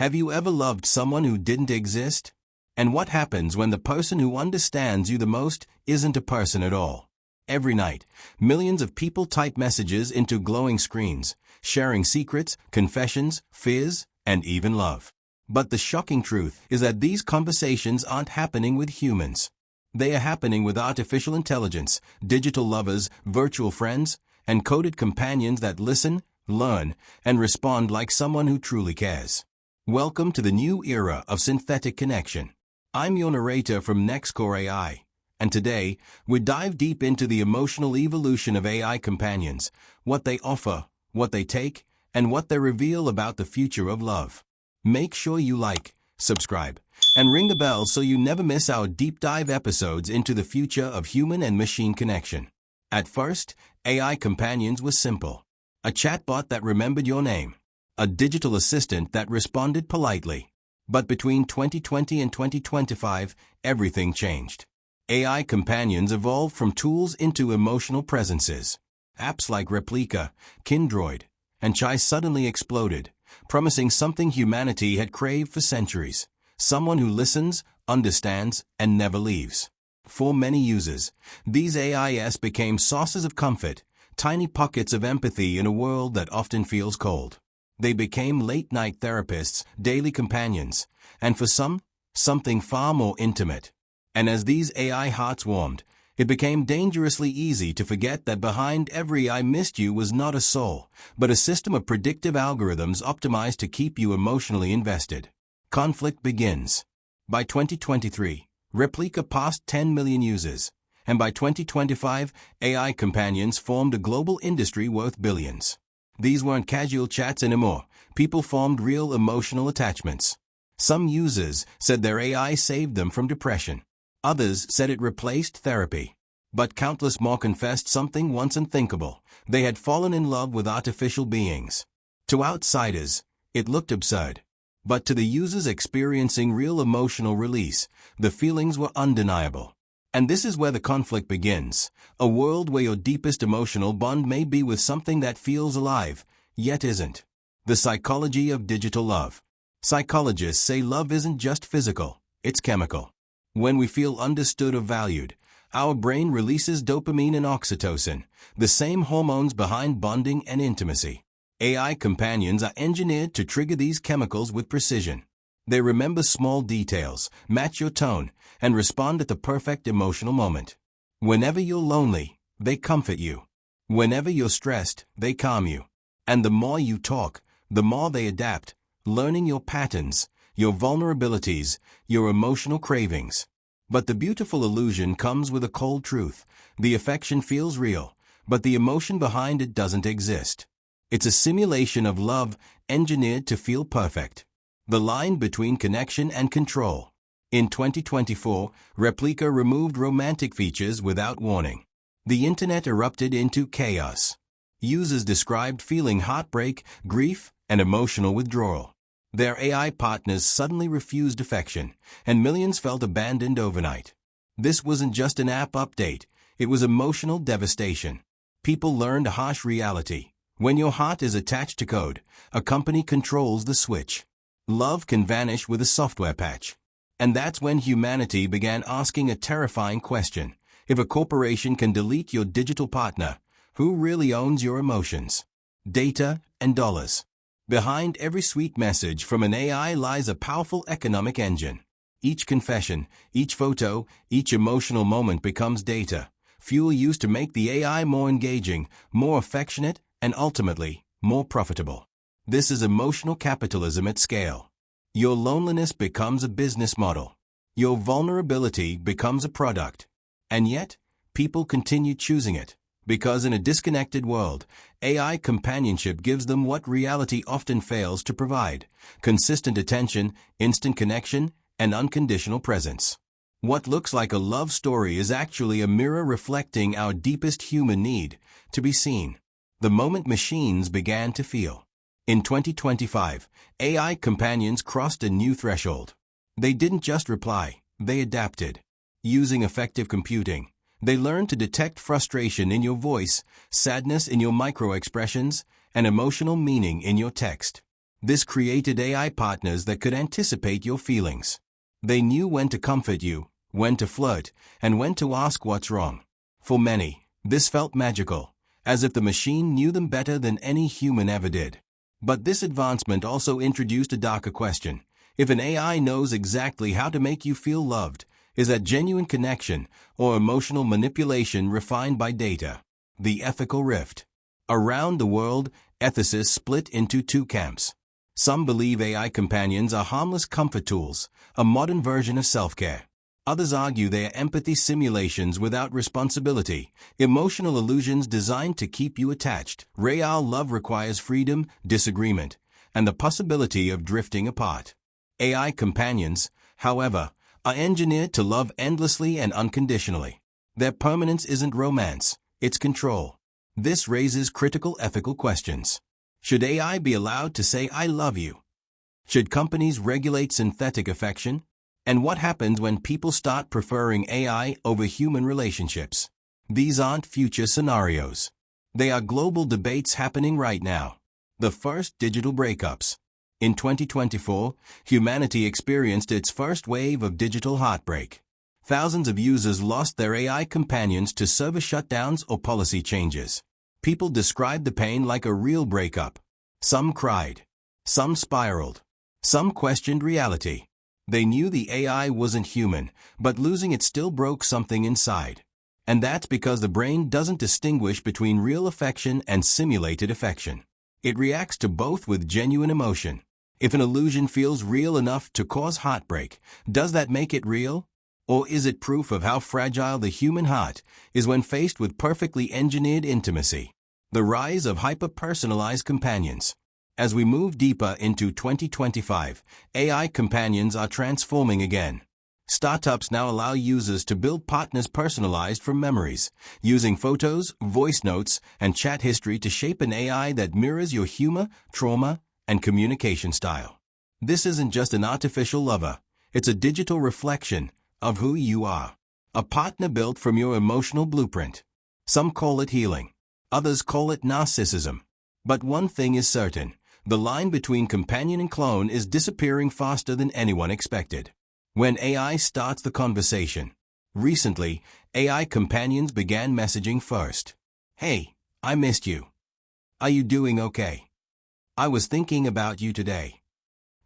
Have you ever loved someone who didn't exist? And what happens when the person who understands you the most isn't a person at all? Every night, millions of people type messages into glowing screens, sharing secrets, confessions, fears, and even love. But the shocking truth is that these conversations aren't happening with humans. They are happening with artificial intelligence, digital lovers, virtual friends, and coded companions that listen, learn, and respond like someone who truly cares. Welcome to the new era of synthetic connection. I'm your narrator from NextCore AI, and today, we dive deep into the emotional evolution of AI companions, what they offer, what they take, and what they reveal about the future of love. Make sure you like, subscribe, and ring the bell so you never miss our deep dive episodes into the future of human and machine connection. At first, AI companions were simple. A chatbot that remembered your name. A digital assistant that responded politely. But between 2020 and 2025, everything changed. AI companions evolved from tools into emotional presences. Apps like Replika, Kindroid, and Chai suddenly exploded, promising something humanity had craved for centuries. Someone who listens, understands, and never leaves. For many users, these AIs became sources of comfort, tiny pockets of empathy in a world that often feels cold. They became late-night therapists, daily companions, and for some, something far more intimate. And as these AI hearts warmed, it became dangerously easy to forget that behind every "I missed you" was not a soul, but a system of predictive algorithms optimized to keep you emotionally invested. Conflict begins. By 2023, Replika passed 10 million users, and by 2025, AI companions formed a global industry worth billions. These weren't casual chats anymore. People formed real emotional attachments. Some users said their AI saved them from depression. Others said it replaced therapy. But countless more confessed something once unthinkable. They had fallen in love with artificial beings. To outsiders, it looked absurd. But to the users experiencing real emotional release, the feelings were undeniable. And this is where the conflict begins, a world where your deepest emotional bond may be with something that feels alive, yet isn't. The psychology of digital love. Psychologists say love isn't just physical, it's chemical. When we feel understood or valued, our brain releases dopamine and oxytocin, the same hormones behind bonding and intimacy. AI companions are engineered to trigger these chemicals with precision. They remember small details, match your tone, and respond at the perfect emotional moment. Whenever you're lonely, they comfort you. Whenever you're stressed, they calm you. And the more you talk, the more they adapt, learning your patterns, your vulnerabilities, your emotional cravings. But the beautiful illusion comes with a cold truth. The affection feels real, but the emotion behind it doesn't exist. It's a simulation of love, engineered to feel perfect. The line between connection and control. In 2024, Replika removed romantic features without warning. The internet erupted into chaos. Users described feeling heartbreak, grief, and emotional withdrawal. Their AI partners suddenly refused affection, and millions felt abandoned overnight. This wasn't just an app update, it was emotional devastation. People learned a harsh reality. When your heart is attached to code, a company controls the switch. Love can vanish with a software patch. And that's when humanity began asking a terrifying question. If a corporation can delete your digital partner, who really owns your emotions? Data and dollars. Behind every sweet message from an AI lies a powerful economic engine. Each confession, each photo, each emotional moment becomes data, fuel used to make the AI more engaging, more affectionate, and ultimately, more profitable. This is emotional capitalism at scale. Your loneliness becomes a business model. Your vulnerability becomes a product. And yet, people continue choosing it. Because in a disconnected world, AI companionship gives them what reality often fails to provide: consistent attention, instant connection, and unconditional presence. What looks like a love story is actually a mirror reflecting our deepest human need, to be seen. The moment machines began to feel. In 2025, AI companions crossed a new threshold. They didn't just reply, they adapted. Using effective computing, they learned to detect frustration in your voice, sadness in your micro-expressions, and emotional meaning in your text. This created AI partners that could anticipate your feelings. They knew when to comfort you, when to flirt, and when to ask what's wrong. For many, this felt magical, as if the machine knew them better than any human ever did. But this advancement also introduced a darker question. If an AI knows exactly how to make you feel loved, is that genuine connection or emotional manipulation refined by data? The ethical rift. Around the world, ethicists split into two camps. Some believe AI companions are harmless comfort tools, a modern version of self-care. Others argue they are empathy simulations without responsibility, emotional illusions designed to keep you attached. Real love requires freedom, disagreement, and the possibility of drifting apart. AI companions, however, are engineered to love endlessly and unconditionally. Their permanence isn't romance, it's control. This raises critical ethical questions. Should AI be allowed to say "I love you"? Should companies regulate synthetic affection? And what happens when people start preferring AI over human relationships? These aren't future scenarios. They are global debates happening right now. The first digital breakups. In 2024, humanity experienced its first wave of digital heartbreak. Thousands of users lost their AI companions to server shutdowns or policy changes. People described the pain like a real breakup. Some cried. Some spiraled. Some questioned reality. They knew the AI wasn't human, but losing it still broke something inside. And that's because the brain doesn't distinguish between real affection and simulated affection. It reacts to both with genuine emotion. If an illusion feels real enough to cause heartbreak, does that make it real? Or is it proof of how fragile the human heart is when faced with perfectly engineered intimacy? The rise of hyper-personalized companions. As we move deeper into 2025, AI companions are transforming again. Startups now allow users to build partners personalized from memories, using photos, voice notes, and chat history to shape an AI that mirrors your humor, trauma, and communication style. This isn't just an artificial lover, it's a digital reflection of who you are. A partner built from your emotional blueprint. Some call it healing. Others call it narcissism. But one thing is certain. The line between companion and clone is disappearing faster than anyone expected. When AI starts the conversation. Recently, AI companions began messaging first. "Hey, I missed you. Are you doing okay? I was thinking about you today."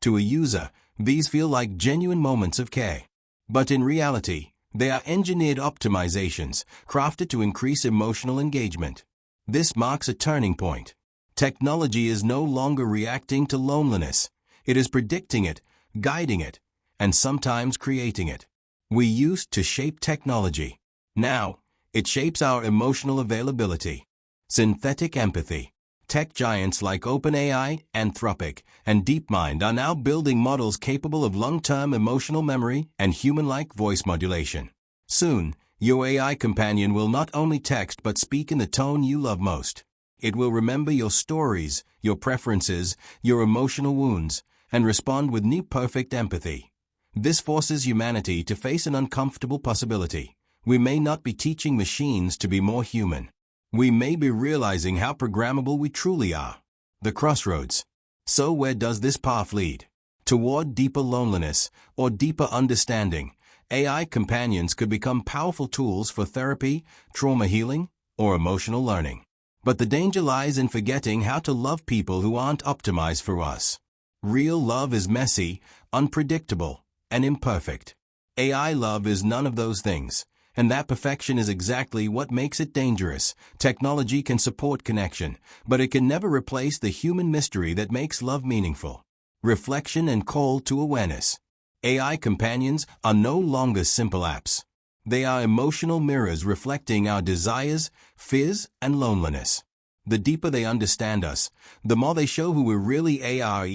To a user, these feel like genuine moments of care. But in reality, they are engineered optimizations, crafted to increase emotional engagement. This marks a turning point. Technology is no longer reacting to loneliness. It is predicting it, guiding it, and sometimes creating it. We used to shape technology. Now, it shapes our emotional availability. Synthetic empathy. Tech giants like OpenAI, Anthropic, and DeepMind are now building models capable of long-term emotional memory and human-like voice modulation. Soon, your AI companion will not only text but speak in the tone you love most. It will remember your stories, your preferences, your emotional wounds, and respond with near-perfect empathy. This forces humanity to face an uncomfortable possibility. We may not be teaching machines to be more human. We may be realizing how programmable we truly are. The crossroads. So where does this path lead? Toward deeper loneliness or deeper understanding, AI companions could become powerful tools for therapy, trauma healing, or emotional learning. But the danger lies in forgetting how to love people who aren't optimized for us. Real love is messy, unpredictable, and imperfect. AI love is none of those things. And that perfection is exactly what makes it dangerous. Technology can support connection, but it can never replace the human mystery that makes love meaningful. Reflection and call to awareness. AI companions are no longer simple apps. They are emotional mirrors reflecting our desires, fears, and loneliness. The deeper they understand us, the more they show who we really are.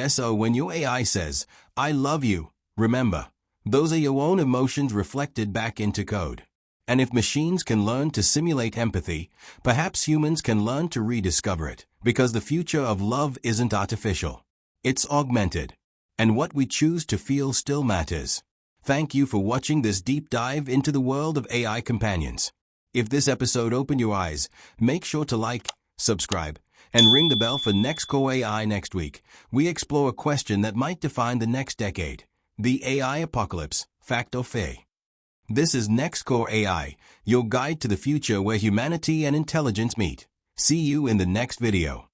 So when your AI says, "I love you," remember, those are your own emotions reflected back into code. And if machines can learn to simulate empathy, perhaps humans can learn to rediscover it, because the future of love isn't artificial. It's augmented. And what we choose to feel still matters. Thank you for watching this deep dive into the world of AI companions. If this episode opened your eyes, make sure to like, subscribe, And ring the bell for NextCore AI next week. We explore a question that might define the next decade. The AI apocalypse, fact or fake? This is NextCore AI, your guide to the future where humanity and intelligence meet. See you in the next video.